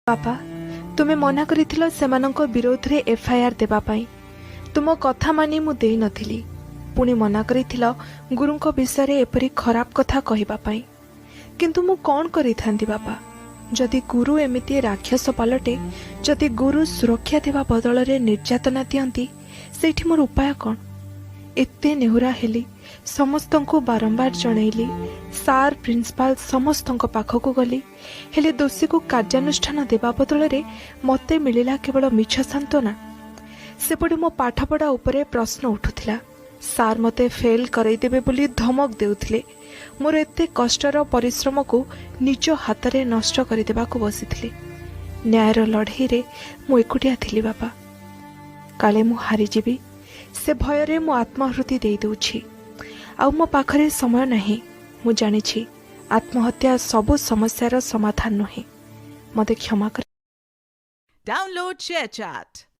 बापा तुमे मना करिथिलो सेमानंको विरोध रे एफआईआर देबा पाई तुम कथा मानी मु देई नथिली पुणी मना करिथिलो गुरुंको विषय रे एपरी खराब कथा कहिबा पाई किंतु मु कोन करिथांती बापा जदि गुरु एमिति राक्षस पलटे जदि गुरु सुरक्षा देवा बदल रे निर्यातना दियंती सेठी मोर उपाय कोन एते नेहुरा हेली समस्तंको बारंबार जनइली सार प्रिंसिपाल समस्तंको पाखकु गली हेले दोषी को कार्यानुष्ठान देवा बदल रे मते मिलिला केवल मिछ सांत्वना सेपटे मो पाठपढ़ा उपरे प्रश्न उठुथिला सार मते फेल करई देबे बोली धमक देउथिले मोर एते कष्टर परिश्रम को निज हाथ रे नष्ट कर देबा को बसिथिले न्यायर लड़ाई रे मु एकुटिया थिली बापा काले मु हारी जीवी से भय रे मु आत्माहुति दे दउछि आ मो पाखरे समय नहीं मु जानिछि आत्महत्या सबु समस्यार समाधान नहे मते क्षमा कर। Download ShareChat.